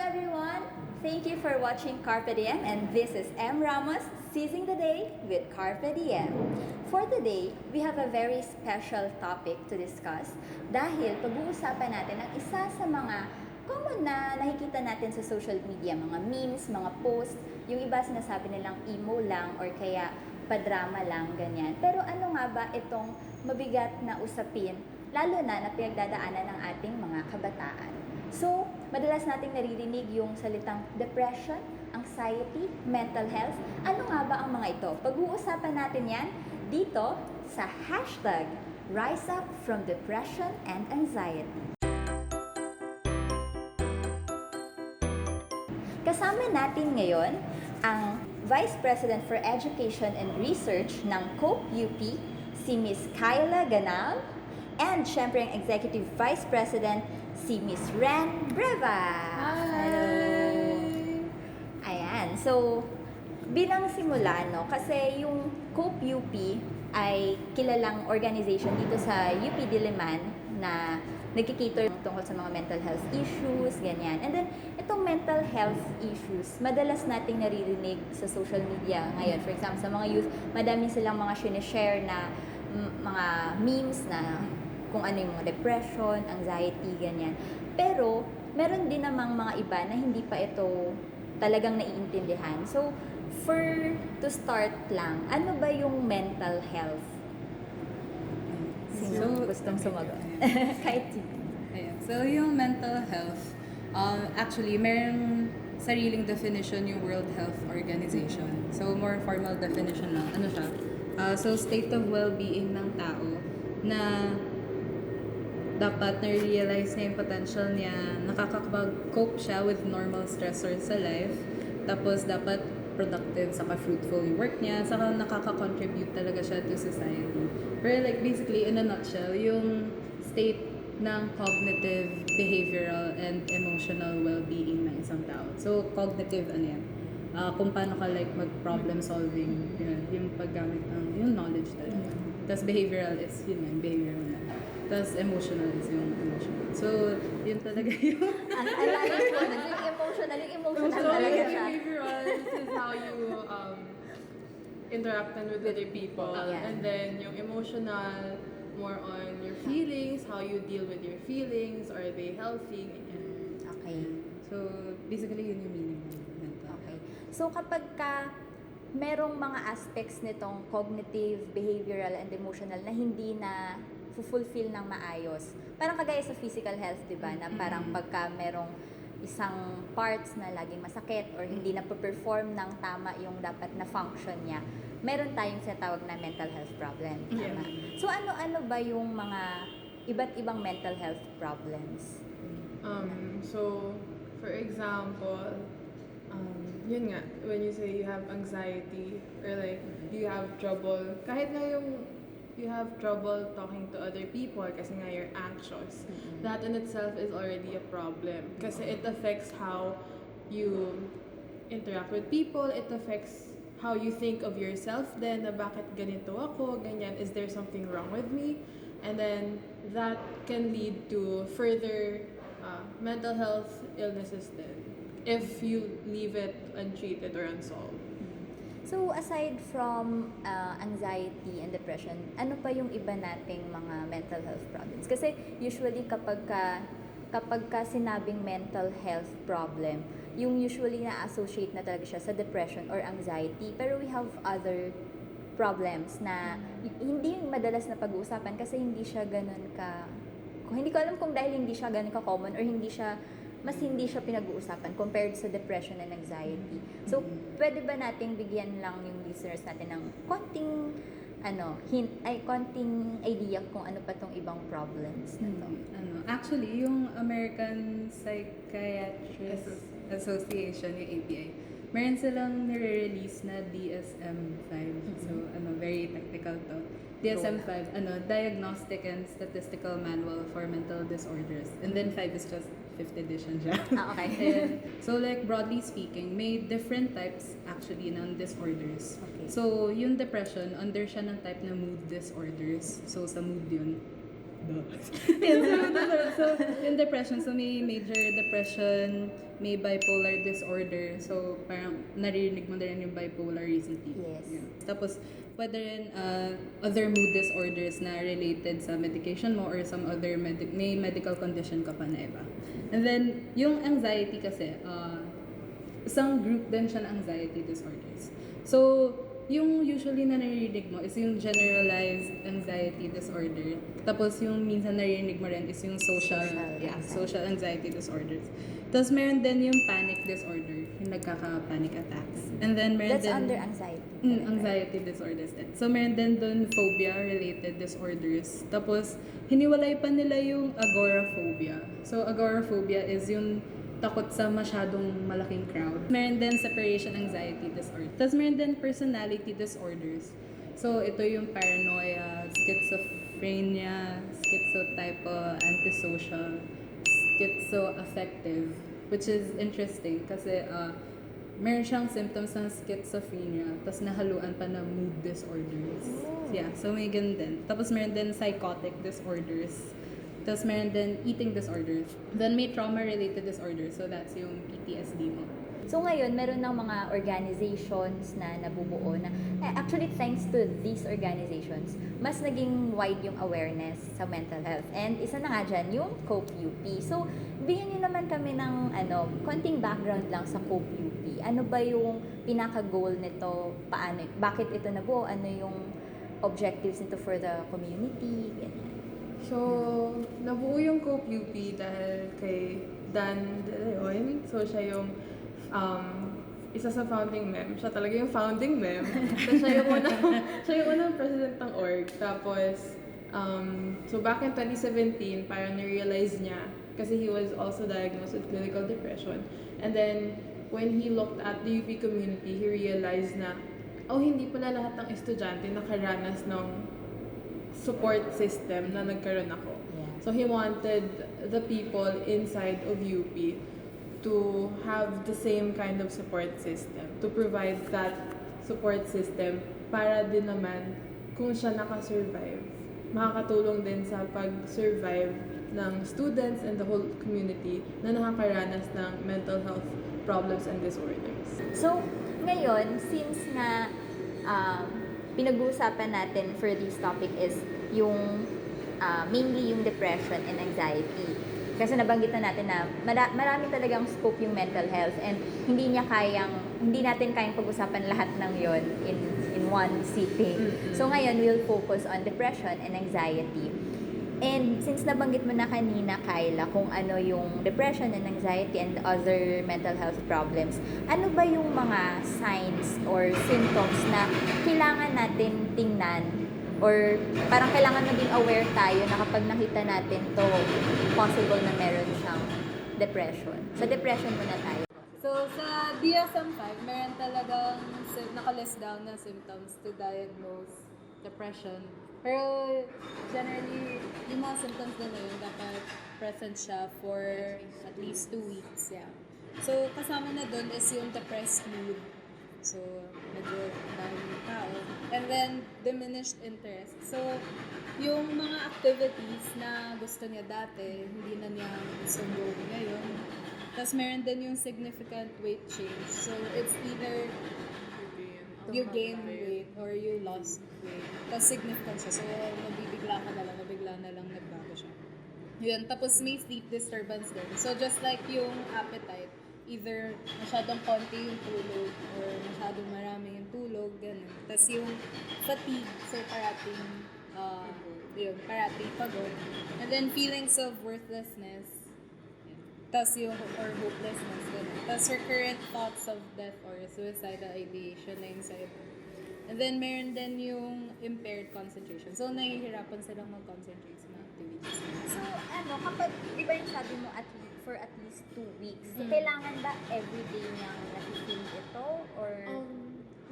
everyone! Thank you for watching Carpe Diem, and this is Ramos seizing the day with Carpe Diem. For today, we have a very special topic to discuss dahil pag-uusapan natin ang isa sa mga common na nakikita natin sa social media, mga memes, mga posts, yung iba sinasabi nilang emo lang or kaya padrama lang, ganyan. Pero ano nga ba itong mabigat na usapin, lalo na pinagdadaanan ng ating mga kabataan? So, madalas nating naririnig yung salitang depression, anxiety, mental health. Ano nga ba ang mga ito? Pag-uusapan natin yan dito sa hashtag Rise Up from Depression and Anxiety. Kasama natin ngayon ang Vice President for Education and Research ng Carpe UP, si Miss Kyla Ganal, and syempre ang Executive Vice President, si Miss Ren Breva. Hi! Hello! Ayan, so bilang simula, no, kasi yung Carpe UP ay kilalang organization dito sa UP Diliman na nagkikater tungkol sa mga mental health issues, ganyan. And then, itong mental health issues, madalas nating naririnig sa social media ngayon. For example, sa mga youth, madami silang mga sinishare na mga memes na kung ano yung mga depression, anxiety, ganyan. Pero, meron din namang mga iba na hindi pa ito talagang naiintindihan. So, to start lang, ano ba yung mental health? Sino gustong sumagot? Kahit sino. Ayan. So, yung mental health, actually, merong sariling definition yung World Health Organization. So, more formal definition lang. Ano siya? So, state of well-being ng tao na dapat na-realize niya yung potential niya, nakakapag-cope siya with normal stressors sa life, tapos dapat productive, saka fruitful yung work niya, saka nakaka-contribute talaga siya to society. Pero like basically, in a nutshell, yung state ng cognitive, behavioral, and emotional well-being ng isang tao. So, cognitive, ano yan? Kung paano ka like mag-problem solving, yun, yung paggamit ng yung knowledge talaga. Tapos behavioral is yun yan, behavioral na. Tapos emotional is yung emotional. So, yun talaga yung... Ang alalim po, yung emotional talaga siya. Behavioral, this is how you interact with other people. Yeah. And then yung emotional, more on your feelings, how you deal with your feelings, are they healthy? And Okay. So, basically yun yung meaning ng mental. Okay. So kapag merong mga aspects nitong cognitive, behavioral, and emotional na hindi na fulfill ng maayos. Parang kagaya sa physical health, di ba? Na parang pagka merong isang parts na laging masakit or hindi na perform ng tama yung dapat na function niya, meron tayong sinatawag na mental health problem. Tama? So ano-ano ba yung mga iba't ibang mental health problems? So, for example, yun nga, when you say you have anxiety or like you have trouble, kahit na yung you have trouble talking to other people kasi nga you're anxious, that in itself is already a problem kasi it affects how you interact with people, it affects how you think of yourself then na bakit ganito ako, ganyan, is there something wrong with me? And then that can lead to further mental health illnesses then if you leave it untreated or unsolved. So aside from anxiety and depression, ano pa yung iba nating mga mental health problems? Kasi usually kapag ka sinabing mental health problem, yung usually na-associate na talaga siya sa depression or anxiety. Pero we have other problems na hindi madalas na pag-uusapan kasi hindi siya ganun hindi ko alam kung dahil hindi siya ganun ka-common or hindi siya pinag-uusapan compared sa depression and anxiety. So, pwede ba nating bigyan lang yung listeners natin ng konting konting idea kung ano pa tong ibang problems na to? Actually, yung American Psychiatric Association, yung API, meron silang nire-release na DSM-5. So, very technical to. DSM-5, Diagnostic and Statistical Manual for Mental Disorders. And then 5 is just 5th edition siya. Okay. So like broadly speaking, may different types actually ng disorders. Okay. So yung depression, under siya ng type na mood disorders. So sa mood yun. So, yung depression, so may major depression, may bipolar disorder. So, parang naririnig mo na rin yung bipolarity. Yes. Yeah. Tapos, pwede rin other mood disorders na related sa medication mo or some other may medical condition ka pa na iba. And then, yung anxiety kasi, isang group din siya ng anxiety disorders. So, yung usually na naririnig mo is yung generalized anxiety disorder. Tapos yung minsan naririnig mo rin is yung social anxiety disorders. Tapos meron din yung panic disorder, yung nagkaka-panic attacks. And then meron That's din under anxiety. anxiety disorders din. So meron din dun phobia-related disorders. Tapos hiniwalay pa nila yung agoraphobia. So agoraphobia is yung takot sa masyadong malaking crowd. Meron din separation anxiety disorder. Tapos meron din personality disorders. So ito yung paranoia, schizophrenia, schizotype, antisocial, Schizoaffective, which is interesting kasi meron siyang symptoms ng schizophrenia, tapos nahaluan pa ng mood disorders. Yeah, so may ganun din. Tapos meron din psychotic disorders. Tapos meron din eating disorders. Then may trauma-related disorders, so that's yung PTSD mo. So ngayon, meron ng mga organizations na nabubuo na, actually thanks to these organizations, mas naging wide yung awareness sa mental health. And isa na nga dyan, yung COPE UP. So, bigyan nyo naman kami ng konting background lang sa COPE UP. Ano ba yung pinaka-goal nito? Paano? Bakit ito nabuo? Ano yung objectives nito for the community? Ganyan. So, nabuo yung COPE UP dahil kay Dan De Leon. So, siya yung isa sa founding mem. Siya talaga yung founding mem. So, siya yung unang president ng org. Tapos, so back in 2017, parang na-realize niya kasi he was also diagnosed with clinical depression. And then, when he looked at the UP community, he realized na, hindi pala lahat ng estudyante nakaranas ng support system na nagkaroon ako. Yeah. So, he wanted the people inside of UP to have the same kind of support system, to provide that support system para din naman kung siya nakasurvive, makakatulong din sa pag-survive ng students and the whole community na nakakaranas ng mental health problems and disorders. So, ngayon, since nga pinag-uusapan natin for this topic is yung mainly yung depression and anxiety. Kasi nabanggit na natin na marami talagang scope yung mental health and hindi natin kayang pag-usapan lahat ng yon in one sitting. So ngayon, we'll focus on depression and anxiety. And since nabanggit mo na kanina, Kyla, kung ano yung depression and anxiety and other mental health problems, ano ba yung mga signs or symptoms na kailangan natin tingnan or parang kailangan maging aware tayo na kapag nakita natin to, possible na meron siyang depression. Sa depression muna tayo. So, sa DSM-5, meron talagang nakalist down na symptoms to diagnose depression. Pero, generally, yung mga symptoms na yun, dapat present siya for at least 2 weeks. Yeah. So, kasama na dun is yung depressed mood. So, medyo down yung tao. And then, diminished interest. So, yung mga activities na gusto niya dati, hindi na niya gusto gawin ngayon. Tapos, meron din yung significant weight change. So, it's either you gain weight or you lost weight. Tapos, significant siya. So, nabibigla na lang nagbago siya. Yun. Tapos, may sleep disturbance din. So, just like yung appetite, either masyadong konti yung tulog or masyadong marami yung tulog, ganun. Tapos yung fatigue, so parating pagod. And then feelings of worthlessness, tapos yung, or hopelessness, ganun. Tapos recurrent thoughts of death or suicidal ideation na yung sa iba. And then meron din yung impaired concentration. So nahihirapan silang mag-concentrate sa mga activities. So, kapag, di ba yung sabi mo for at least 2 weeks, so kailangan ba everyday niyang nafe-feel ito? Or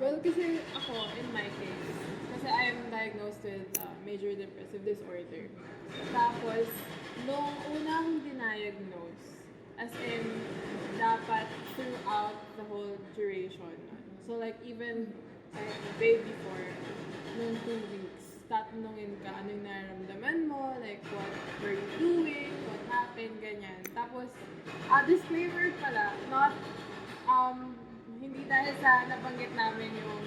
Well, kasi ako, in my case, kasi I am diagnosed with major depressive disorder. Tapos, nung una akong diniagnose, as in, dapat throughout the whole duration. So like, even the day before, nung 2 weeks, tatanungin ka, ano yung nararamdaman mo, like, what were you doing, what happened, ganyan. Tapos, disclaimer pala, not, hindi dahil sa nabanggit namin yung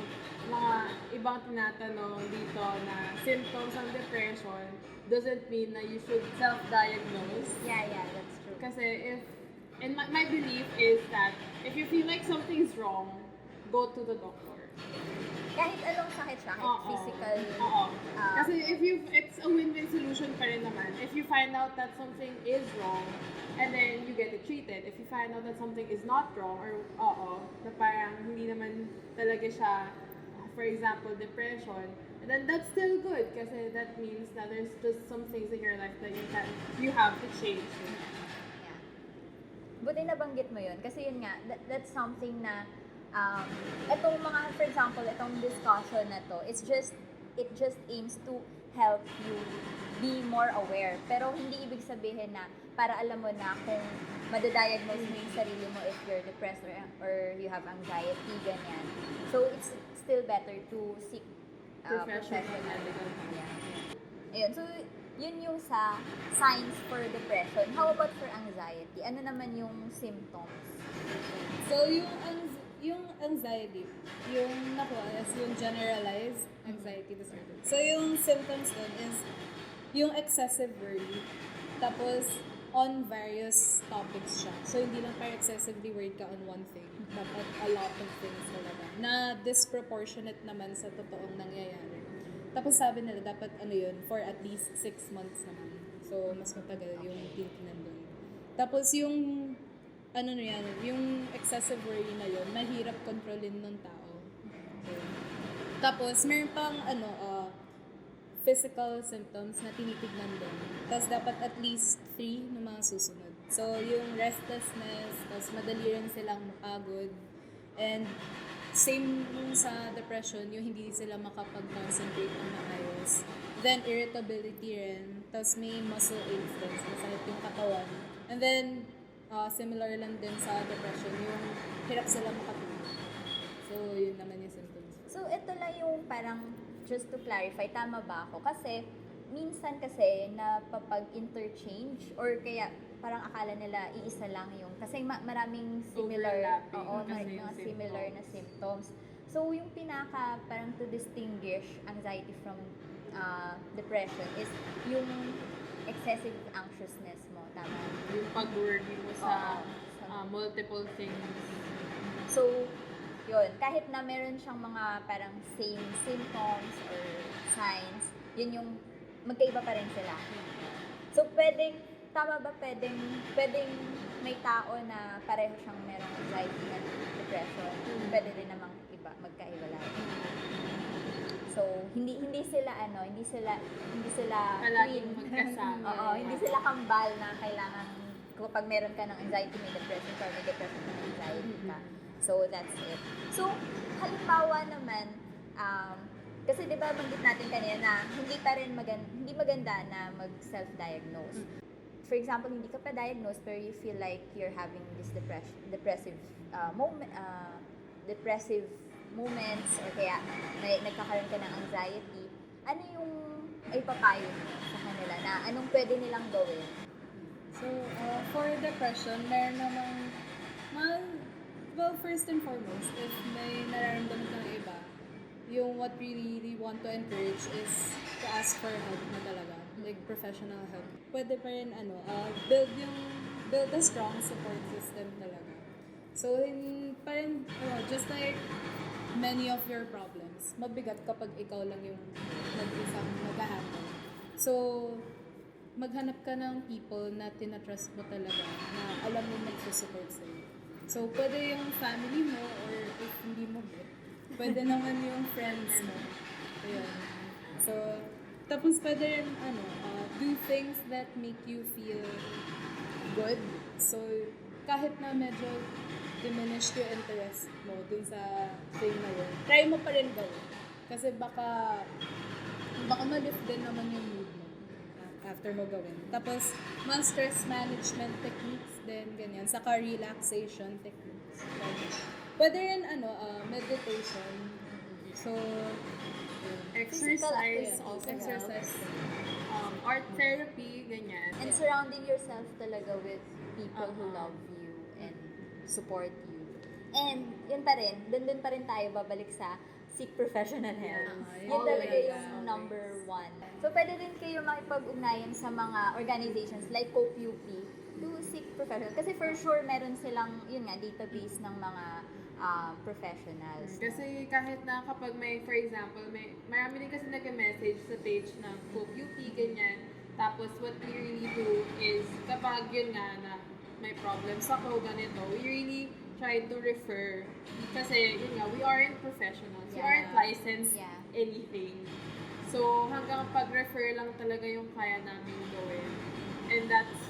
mga ibang tinatanong dito na symptoms ng depression, doesn't mean na you should self-diagnose. Yeah, that's true. Kasi and my belief is that if you feel like something's wrong, go to the doctor. Kahit anong sakit siya, kahit physical. Kasi it's a win-win solution pa rin naman. If you find out that something is wrong, and then you get it treated. If you find out that something is not wrong, or na parang hindi naman talaga siya, for example, depression, and then that's still good kasi that means that there's just some things in your life that you have to change. Yeah. Buti nabanggit mo yun. Kasi yun nga, that's something na itong mga, for example, itong discussion na to, it just aims to help you be more aware. Pero hindi ibig sabihin na para alam mo na kung madadiagnose mo yung sarili mo if you're depressed or you have anxiety, ganyan. So, it's still better to seek professional help. Yeah. Ayun, so yun yung sa signs for depression. How about for anxiety? Ano naman yung symptoms? So, yung anxiety, yung nakuha is yung generalized anxiety disorder. So, yung symptoms doon is yung excessive worry, tapos on various topics siya. So, hindi lang para excessively worried ka on one thing, dapat a lot of things talaga, na disproportionate naman sa totoong nangyayari. Tapos sabi nila, dapat for at least 6 months naman. So, mas matagal yung titignan doon. Tapos yung yung excessive worry na yun, mahirap kontrolin ng tao. So, tapos, meron pang physical symptoms na tinitignan din. Tapos, dapat at least 3 na mga susunod. So, yung restlessness, tapos madali rin silang mapagod. And, same yung sa depression, yung hindi sila makapag-concentrate ng maayos. Then, irritability rin. Tapos, may muscle aches din. Masakit yung katawan. And then, similar lang din sa depression, yung hirap sila makatulog. So, yun naman yung symptoms. So, ito lang yung parang, just to clarify, tama ba ako? Kasi, minsan kasi, napapag-interchange, or kaya, parang akala nila, iisa lang yung, kasi maraming similar, Overlapping mga similar na symptoms. So, yung parang to distinguish anxiety from depression is yung excessive anxiousness mo, tama? Yung pag-worry mo sa multiple things. So, yun, kahit na meron siyang mga parang same symptoms or signs, yun yung magkaiba pa rin sila. So, tama ba pwedeng may tao na pareho siyang merong anxiety at depression, pwede rin namang magkaiwalay. So, hindi sila Palaging magkasama. Hindi sila kambal na kailangan kapag meron ka ng anxiety, may depression ka, may depression ka, may anxiety ka. So, that's it. So, halimbawa naman, kasi di ba banggit natin kanina na hindi maganda na mag-self-diagnose. For example, hindi ka pa diagnosed pero you feel like you're having this depressive moments or kaya nagkakaroon ka ng anxiety, ano yung ipapayo mo sa kanila na anong pwede nilang gawin? So, for depression, meron namang, first and foremost, if may nararamdaman ka ng iba, yung what we really want to encourage is to ask for help na talaga, like professional help. Pwede pa rin, build a strong support system talaga. So, just like many of your problems, mabigat kapag ikaw lang yung nag-isang mag-handle. So, maghanap ka ng people na tinatrust mo talaga, na alam mo magsusupport sa'yo. So, pwede yung family mo, or if hindi mo pwede naman yung friends mo. Ayan. So, tapos pwede rin, do things that make you feel good. So, kahit na medyo diminished yung interest mo dun sa thing na yun, try mo pa rin gawin. Kasi baka ma-lift din naman yung mood mo after mo gawin. Tapos, mga stress management techniques din, ganyan. Saka relaxation techniques. Pwede rin, meditation. So, Exercise Physical also activity. Exercise. art therapy, ganyan. And surrounding yourself talaga with people who Uh-huh. love you and support you. And yun pa rin, dun pa rin tayo babalik sa seek professional help. Yes. Yun talaga Always, yung always. number one. So pwede din kayo makipag-ugnayan sa mga organizations like COPUP to seek professional. Kasi for sure, meron silang, yun nga, database ng mga professionals. Kasi kahit na kapag may, for example, marami din kasi nag-message sa page ng UP, ganyan. Tapos what we really do is, kapag yun nga na may problems ako, ganito, we really try to refer. Kasi yun nga, we aren't professionals. We Yeah. aren't licensed Yeah. anything. So hanggang pag-refer lang talaga yung kaya namin gawin. And that's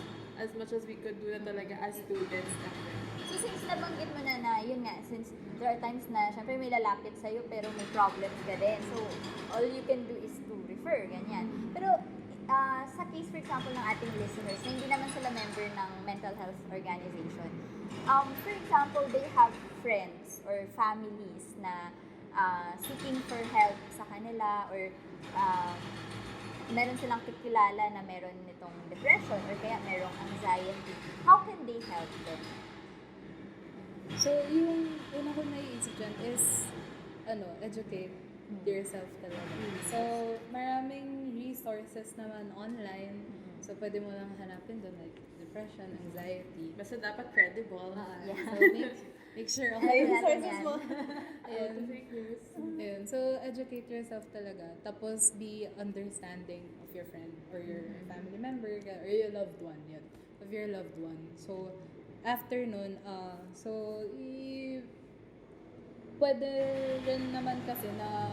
as much as we could do na talaga as students natin. So since nabanggit mo na yun nga, since there are times na syempre may lalapit sa'yo pero may problems ka din. So all you can do is to refer, ganyan. Pero sa case for example ng ating listeners na hindi naman sila member ng mental health organization, for example, they have friends or families na seeking for help sa kanila or meron silang kakilala na meron nitong depression or kaya merong anxiety. How can they help them? So, yung una ko naiisip dyan is, educate yourself talaga. So, maraming resources naman online. So, pwede mo lang hanapin doon, like depression, anxiety. Basta dapat credible. Yeah. So, make sure all Ayun your natin resources yan. mo. To Ayun. fake news. Ayun. So, educate yourself talaga. Tapos, be understanding of your friend or your family member or your loved one. Yun. Of your loved one. So, after nun, pwede rin naman kasi na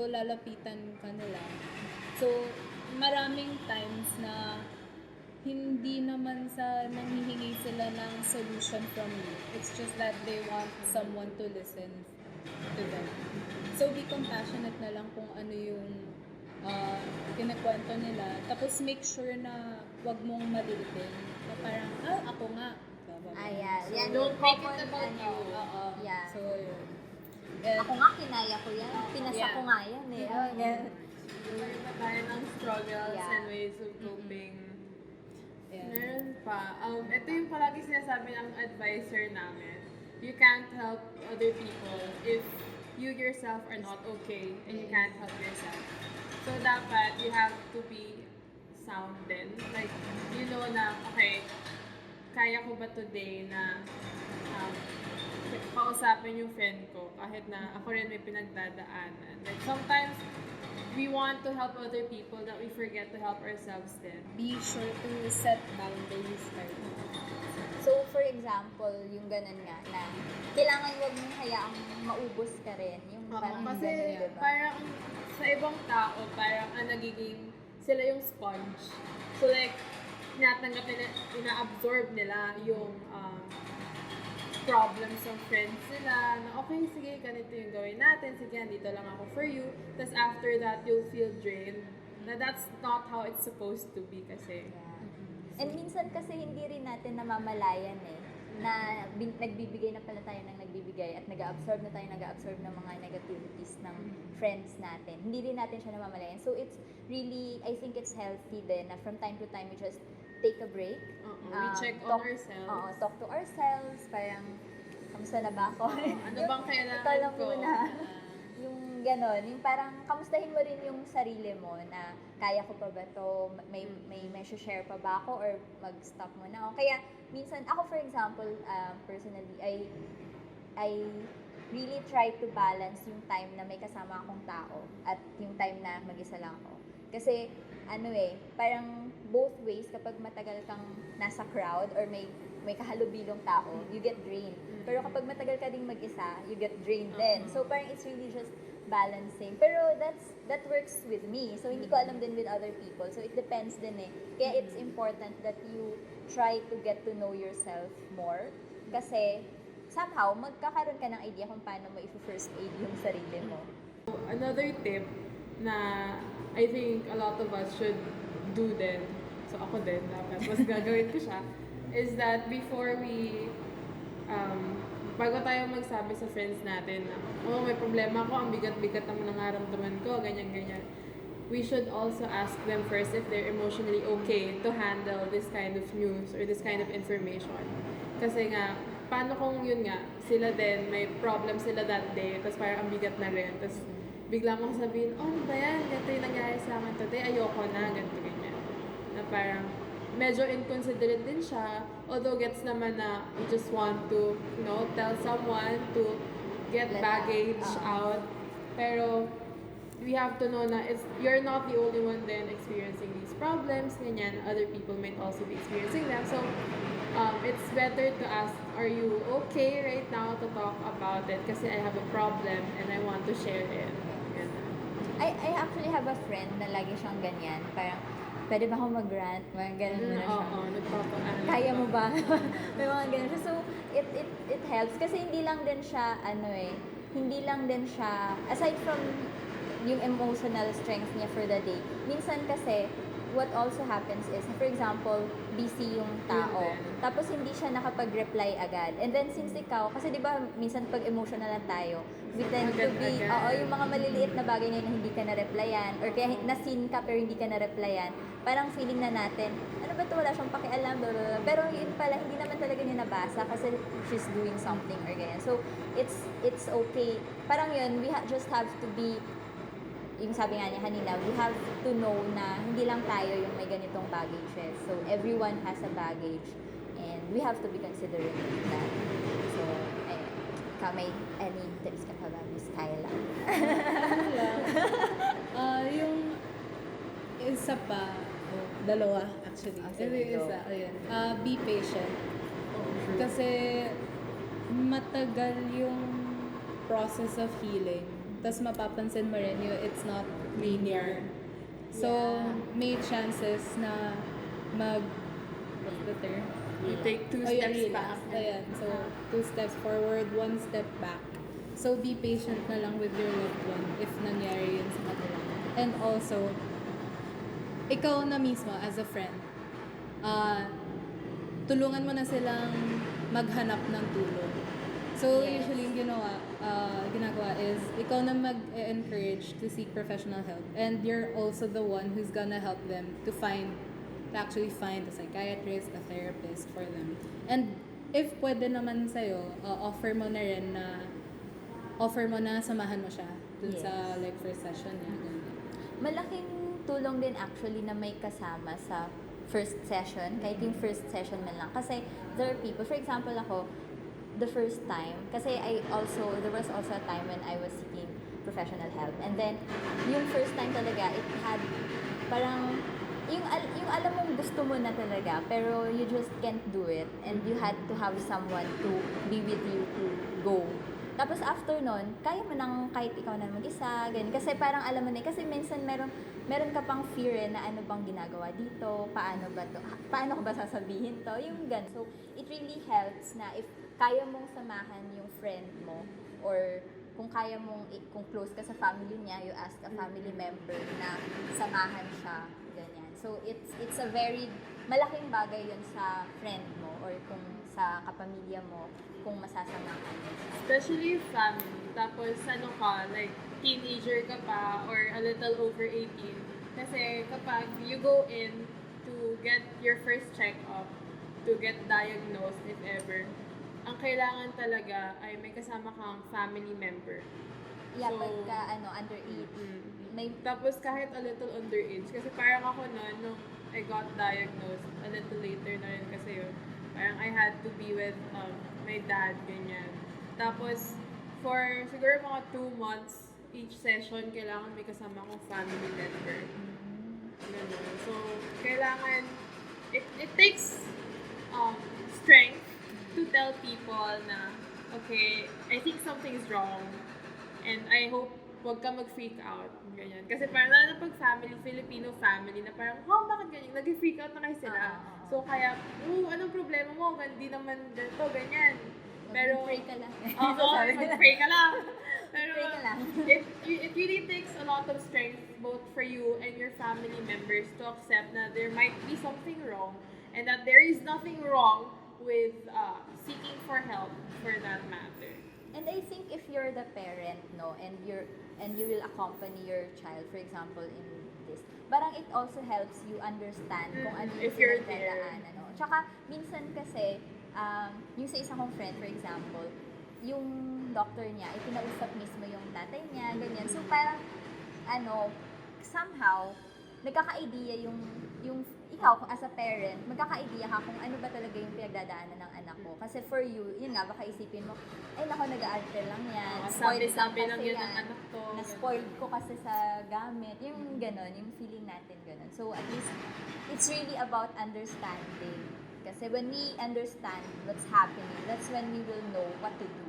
lalapitan ka nila. So, maraming times na hindi naman sa nanghihingi sila ng solution from you. It's just that they want someone to listen to them. So, be compassionate na lang kung ano yung kinakwento nila. Tapos, make sure na wag mong malilitin. Na parang, ako nga. Ayan. Yan don't yung make common, it about you. Oo. Yeah. So, yun. And, Ako nga, kinaya ko yan. Pinasa Yeah. ko nga yan eh. Oh, yan. Meron pa tayo ng struggles Yeah. and ways of coping. yeah. Meron pa. Ito yung palagi sinasabi ng advisor namin. You can't help other people if you yourself are not okay and you can't help yourself. So, dapat you have to be sound din. Like, you know na, okay, kaya ko ba today na kausapin yung friend ko kahit na ako rin may pinagdadaanan. Like, sometimes we want to help other people that we forget to help ourselves din. Be sure to set boundaries first. So, for example, yung ganun nga na kailangan wag mong hayaang maubos ka rin. Yung parang Kasi ganun, diba? parang sa ibang tao, parang nagiging sila yung sponge. So like, tinatanggap nila, ina-absorb nila yung problems ng friends nila na okay, sige, ganito yung gawin natin, sige, dito lang ako for you. Tapos after that, you'll feel drained. Na that's not how it's supposed to be kasi. Yeah. And minsan kasi hindi rin natin namamalayan eh na nagbibigay na pala tayo ng nagbibigay at nag-absorb na tayo nag-absorb ng mga negativities ng friends natin. Hindi rin natin siya namamalayan. So it's really, I think it's healthy din na from time to time we just take a break. We check on ourselves. Talk to ourselves. Parang, kamusta na ba ako? Ano bang kailangan Ito lang ko? muna. Yung ganon, yung parang kamustahin mo rin yung sarili mo na kaya ko pa ba to, may share pa ba ako or mag-stop mo na ako. Kaya minsan, ako for example, personally, I really try to balance yung time na may kasama akong tao at yung time na mag-isa lang ako. Kasi, parang both ways, kapag matagal kang nasa crowd or may kahalubilong tao, you get drained. Pero kapag matagal ka ding mag-isa, you get drained din. So parang it's really just balancing. Pero that works with me. So hindi ko alam din with other people. So it depends din eh. Kaya it's important that you try to get to know yourself more. Kasi somehow, magkakaroon ka ng idea kung paano mo i-first aid yung sarili mo. Another tip na I think a lot of us should do din, so ako din, dapat mas gagawin ko siya, is that before we bago tayo magsabi sa friends natin na, oh, may problema ako, ang bigat-bigat naman ng nararamdaman ko, ganyan-ganyan. We should also ask them first if they're emotionally okay to handle this kind of news or this kind of information. Kasi nga, paano kung yun nga, sila din, may problem sila that day, tapos parang ang bigat na rin, tapos bigla mong sabihin, oh, ano ba yan? Ganito yung nangyari sa akin today, ayoko na, ganito, ganyan. Na parang, medyo inconsiderate din siya, although gets naman na you just want to, tell someone to get baggage out. Pero, we have to know na you're not the only one then experiencing these problems, ganyan. Other people might also be experiencing them. So, it's better to ask, are you okay right now to talk about it? Kasi I have a problem and I want to share it. I actually have a friend na lagi siyang ganyan. Parang, pwede ba akong mag-rant? Mga ganun mo na siya. Oo, nagpapaan. Kaya mo ba? May mga ganun siya. So, it helps. Kasi hindi lang din siya, hindi lang din siya, aside from yung emotional strength niya for the day, minsan kasi, what also happens is, for example, busy yung tao, tapos hindi siya nakapag-reply agad. And then, since ikaw, kasi di ba, minsan pag emotional lang tayo, we tend to be, yung mga maliliit na bagay na hindi ka na-replyan, or kaya na-seen ka pero hindi ka na-replyan, parang feeling na natin, ano ba ito, wala siyang pakialam, blah, blah, blah. Pero yun pala, hindi naman talaga niya nabasa kasi she's doing something or ganyan. So, it's okay. Parang yun, we just have to be, yung sabi nga niya kanina, we have to know na hindi lang tayo yung may ganitong baggages. So, everyone has a baggage and we have to be considerate of that. So, ayun. Ikaw, may any tips ka pa ba, Miss Kyla? Yung isa pa, dalawa actually. Sige, go. Isa, ayun. Be patient. Kasi matagal yung process of healing. Tapos mapapansin mo rin it's not linear. So, may chances na what's the term? You take 2 steps back. Ayan. So, 2 steps forward, 1 step back. So, be patient na lang with your loved one if nangyari yun sa kanila. And also, ikaw na mismo as a friend, tulungan mo na silang maghanap ng tulong. So, usually yung ginagawa is, ikaw na mag-encourage to seek professional help. And you're also the one who's gonna help them to actually find a psychiatrist, a therapist for them. And if pwede naman sa'yo, offer mo na samahan mo siya dun sa first session niya. Malaking tulong din actually na may kasama sa first session, kahit yung first session man lang. Kasi there are people, for example ako, the first time, kasi there was also a time when I was seeking professional help. And then, yung first time talaga, it had parang, yung alam mong gusto mo na talaga, pero you just can't do it. And you had to have someone to be with you to go. Tapos after nun, kaya mo nang kahit ikaw na mag-isa, ganyan. Kasi parang alam mo na, kasi minsan meron ka pang fear na ano bang ginagawa dito, paano ko ba sasabihin to, yung ganun. So, it really helps na if kaya mong samahan yung friend mo, or kung close ka sa family niya, you ask a family member na samahan siya, ganyan. So, it's a very malaking bagay yun sa friend mo, or kung sa kapamilya mo, kung masasamahan mo siya. Especially family. Tapos, teenager ka pa, or a little over 18. Kasi kapag you go in to get your first check-up, to get diagnosed if ever, ang kailangan talaga ay may kasama kang family member. Yeah, so, pagka under 18. Tapos kahit a little underage. Kasi parang ako nung I got diagnosed, a little later na rin kasi yun. Parang I had to be with my dad, ganyan. Tapos, for siguro mga 2 months, each session, kailangan may kasama akong family member. Ganun. So, kailangan, it takes strength to tell people na, okay, I think something's wrong, and I hope wag ka mag-freak out, ganyan. Kasi parang lalo pag family, Filipino family, na parang, bakit ganyan? Nag-freak out na kayo sila. So kaya, anong problema mo? Hindi naman ganito, ganyan. Pero, mag-pray ka lang. Mag-pray ka lang. Pero, Pray ka lang. it really takes a lot of strength, both for you and your family members, to accept na there might be something wrong, and that there is nothing wrong with seeking for help for that matter. you're the parent, no, and you will accompany your child, for example, in this, parang it also helps you understand kung ano yung If you're there. pinagdadaanan, no? Tsaka, minsan kasi, yung sa isang kong friend, for example, yung doctor niya, ay kinausap mismo yung tatay niya, ganyan. So, parang, somehow, nagkaka-idea yung ikaw, as a parent, magkaka-idea ka kung ano ba talaga yung pinagdadaanan ng anak ko. Kasi for you, yun nga, baka isipin mo, ay nako, nag-aaral lang yan. Sabi lang kasi yun ng anak ko. Na-spoiled ko kasi sa gamit. Yung ganon, yung feeling natin ganon. So at least, it's really about understanding. Kasi when we understand what's happening, that's when we will know what to do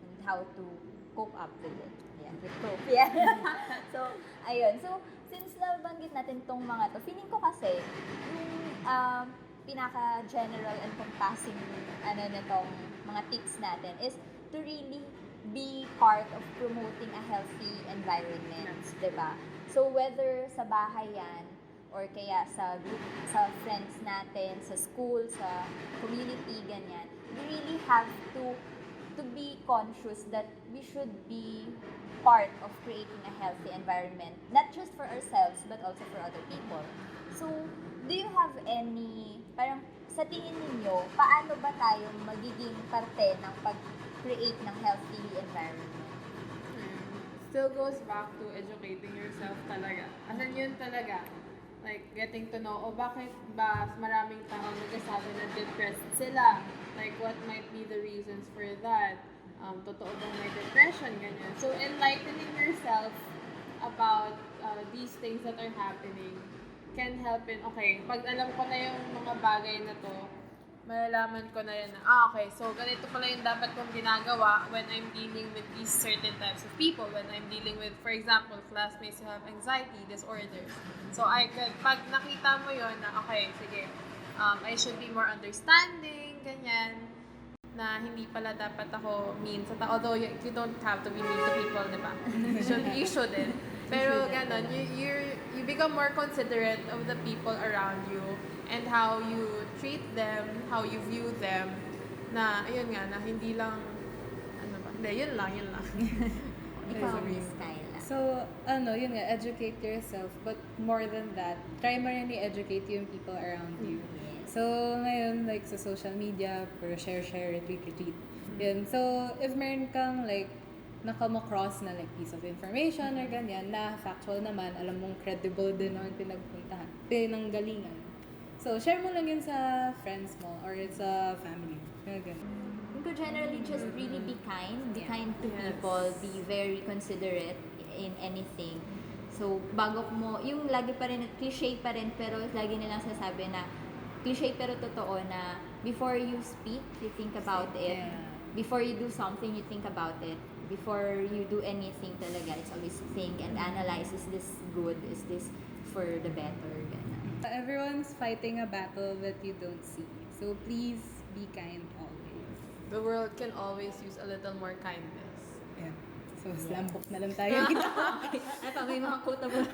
and how to cope up with it. Yeah, with cope. Yeah. So, ayun. So, since nabanggit natin tong mga to, feeling ko kasi, yung pinaka-general and compassing nitong mga tips natin is to really be part of promoting a healthy environment, diba? So, whether sa bahay yan, or kaya sa group, sa friends natin, sa school, sa community, ganyan, we really have to be conscious that we should be part of creating a healthy environment, not just for ourselves, but also for other people. So, do you have any, parang sa tingin ninyo, paano ba tayo magiging parte ng pag-create ng healthy environment? Still goes back to educating yourself talaga. As in, yun talaga. Like, getting to know, bakit ba maraming tao nagsasabi na depressed sila? Like, what might be the reasons for that? Totoo bang may depression, ganyan. So, enlightening yourself about these things that are happening can help in, okay, pag alam ko na yung mga bagay na to, malalaman ko na rin na, okay, so ganito pala yung dapat kong ginagawa when I'm dealing with these certain types of people, when I'm dealing with, for example, classmates who have anxiety disorders. So, pag nakita mo yon na, okay, sige, I should be more understanding, ganyan, na hindi pala dapat ako mean sa tao. Although, you don't have to be mean to people, di ba? You shouldn't. Pero ganon, you become more considerate of the people around you and how you treat them, how you view them, na, ayun nga, na hindi lang, yun lang. Ikaw, Miss Kyla. So, yun nga, educate yourself, but more than that, try mo rin i-educate yung people around you. So, ngayon, like, sa social media, pero share, retweet. Yun. So, if meron kang, like, nakam-across na, like, piece of information or ganyan, na factual naman, alam mong credible din naman pinanggalingan. So, share mo lang yun sa friends mo or sa family. Ganyan. You could generally just really be kind. Be kind to people. Be very considerate in anything. So, bago mo, yung lagi pa rin, cliche pa rin, pero lagi nilang sasabi na, cliche pero totoo na, before you speak, you think about it. Yeah. Before you do something, you think about it. Before you do anything talaga, it's always think and analyze, is this good? Is this for the better? Ganun. Everyone's fighting a battle that you don't see. So, please be kind always. The world can always use a little more kindness. Yeah. So, slam book na lang tayo. Ay pa, may mga quotable.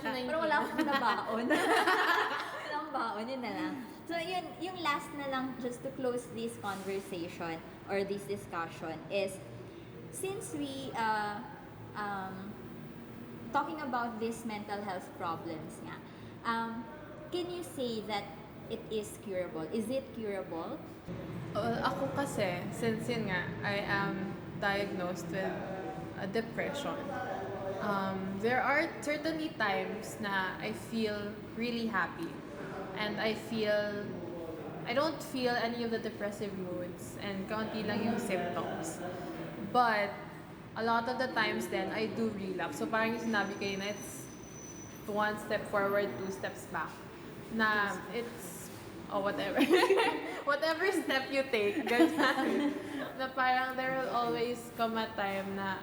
Pero wala akong nabaon. Wala akong baon, yun na lang. So, yun, yung last na lang, just to close this conversation or this discussion is, since we, talking about these mental health problems nga, can you say that it is curable? Is it curable? Ako kasi, since yun nga, I am diagnosed with a depression. There are certainly times na I feel really happy. And I don't feel any of the depressive moods and kaunti lang yung symptoms. But, a lot of the times then, I do relapse. So, parang yung sinabi kayo na it's one step forward, two steps back. Na it's, whatever. Whatever step you take, ganyan. Na parang there will always come a time na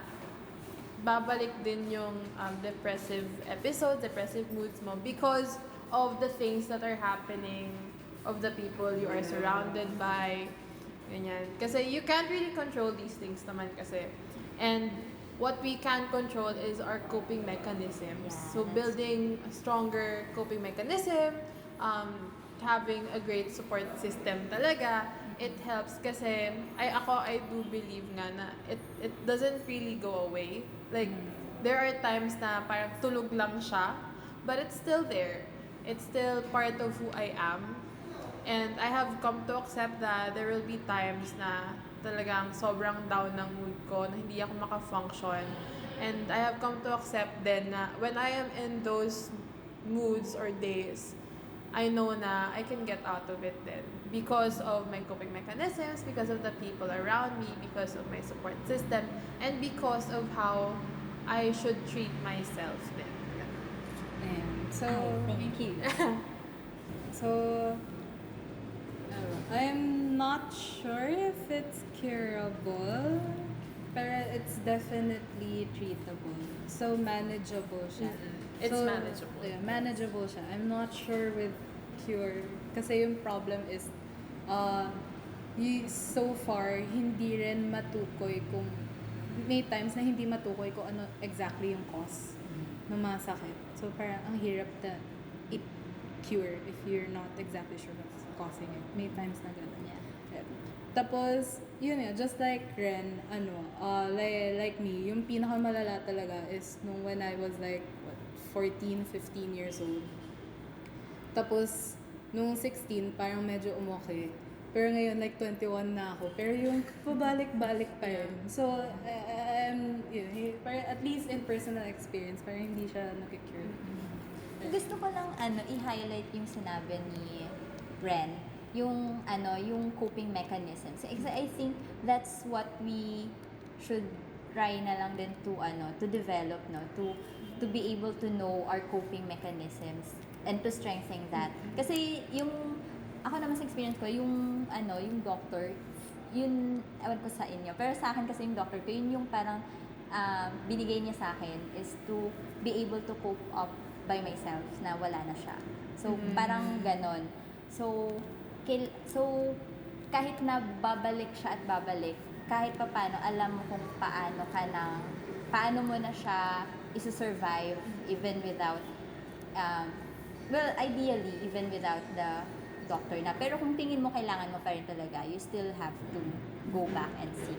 babalik din yung depressive episodes, depressive moods mo because of the things that are happening, of the people you are surrounded by, ganyan. Kasi you can't really control these things naman kasi. And what we can control is our coping mechanisms. Yeah, so building a stronger coping mechanism, having a great support system talaga, it helps kasi I do believe nga na it doesn't really go away. Like, there are times na parang tulog lang siya, but it's still there. It's still part of who I am. And I have come to accept that there will be times na talagang sobrang down ng mood ko, na hindi ako maka-function. And I have come to accept then na when I am in those moods or days, I know na I can get out of it then. Because of my coping mechanisms, because of the people around me, because of my support system, and because of how I should treat myself then. And so, Thank you. so, I'm not sure if it's curable, pero it's definitely treatable. So, manageable siya. It's manageable. Yeah, manageable siya. I'm not sure with cure. Kasi yung problem is, so far, hindi rin matukoy kung, may times na hindi matukoy kung ano exactly yung cause ng mga sakit. So, parang ang hirap na i-cure if you're not exactly sure what's causing it. May times na gano'n. Yeah. Tapos, yun nga, just like Ren, like me, yung pinakamalala talaga is nung when I was like, 14, 15 years old. Tapos, nung 16, parang medyo umokay. Pero ngayon, like 21 na ako. Pero yung pabalik-balik pa rin. So, parang at least in personal experience, parang hindi siya nakikure. Gusto ko lang i-highlight yung sinabi ni Ren, yung coping mechanisms. I think that's what we should try na lang din to develop, no, to be able to know our coping mechanisms and to strengthen that. Kasi yung ako naman sa experience ko, yung doctor, yun ewan ko sa inyo, pero sa akin kasi yung doctor ko, yun yung parang binigay niya sa akin is to be able to cope up by myself na wala na siya. So parang ganon. So kahit na babalik siya at babalik, kahit pa paano alam mo kung paano mo na siya isusurvive even without ideally even without the doctor na. Pero kung tingin mo kailangan mo pa rin talaga, you still have to go back and seek.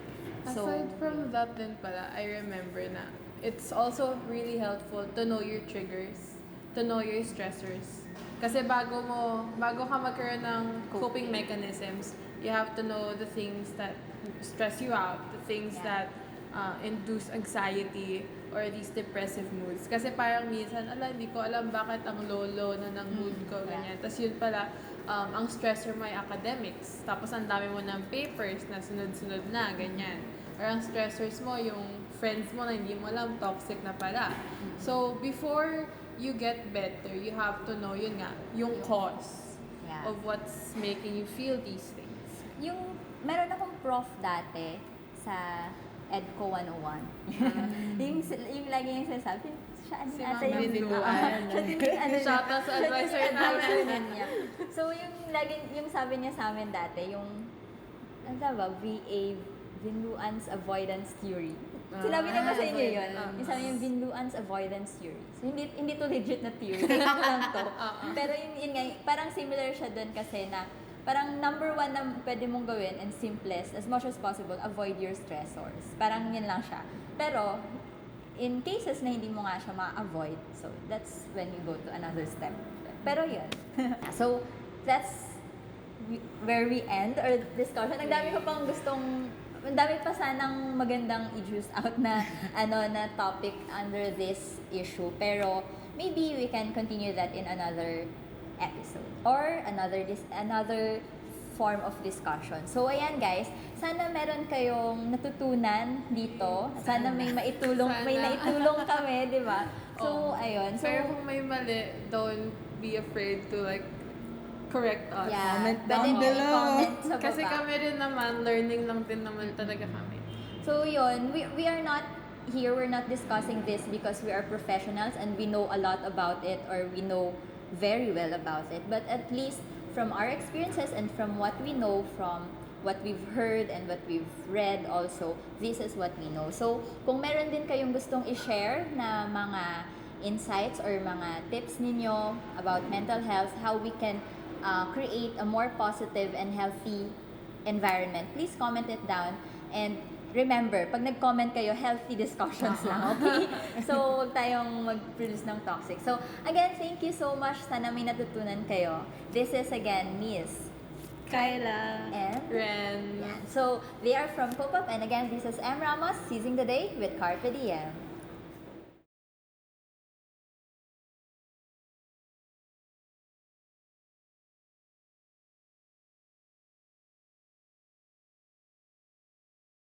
So, aside from that din pala, I remember na it's also really helpful to know your triggers, to know your stressors. Kasi bago ka magkaroon ng coping mechanisms, you have to know the things that stress you out, the things that induce anxiety or these depressive moods. Kasi parang minsan, hindi ko alam bakit ang low na ng mood ko, ganyan. Tapos yun pala, ang stressor mo ay academics. Tapos ang dami mo ng papers na sunod-sunod na, ganyan. Or ang stressors mo, yung friends mo na hindi mo alam, toxic na pala. So, before you get better, you have to know, yun nga, yung cause of what's making you feel these things. Meron akong prof dati sa EDCO 101. yung lagi yung sinasabi, siya Si ata Ma'am yung Binduan. Shout out sa advisor namin. niya. So yung sabi niya sa amin dati, yung ano ba, Binduan's avoidance theory. Sinabi niya ba sa inyo yun? Yung sabi yung Binduan's avoidance theory. So hindi to legit na theory. Kaya lang to. Pero yun nga, parang similar siya dun kasi na parang number one na pwede mong gawin and simplest, as much as possible, avoid your stressors. Parang yun lang siya. Pero, in cases na hindi mo nga siya ma-avoid, so that's when you go to another step. Pero yun. So, that's where we end our discussion. Ang dami pa sanang magandang i-juice out na na topic under this issue. Pero, maybe we can continue that in another episode or another form of discussion. So ayan guys, sana meron kayong natutunan dito. Sana may naitulong kami, 'di ba? So ayun. So, pero kung may mali, don't be afraid to like correct us. Yeah, Comment pwede down mo below. i-comment sa baba. Kasi kami rin naman, learning lang din naman talaga kami. So yun, we are not here, we're not discussing this because we are professionals and we know a lot about it or we know very well about it, but at least from our experiences and from what we know, from what we've heard and what we've read also, this is what we know. So kung meron din kayong gustong i-share na mga insights or mga tips ninyo about mental health, how we can create a more positive and healthy environment, please comment it down. And remember, pag nag-comment kayo, healthy discussions lang, okay? So, huwag tayong mag-produce ng toxic. So, again, thank you so much. Sana may natutunan kayo. This is, again, Miss Kyla. and Ren. yeah. So, they are from Pop-Up. And again, this is M. Ramos, seizing the day with Carpe Diem.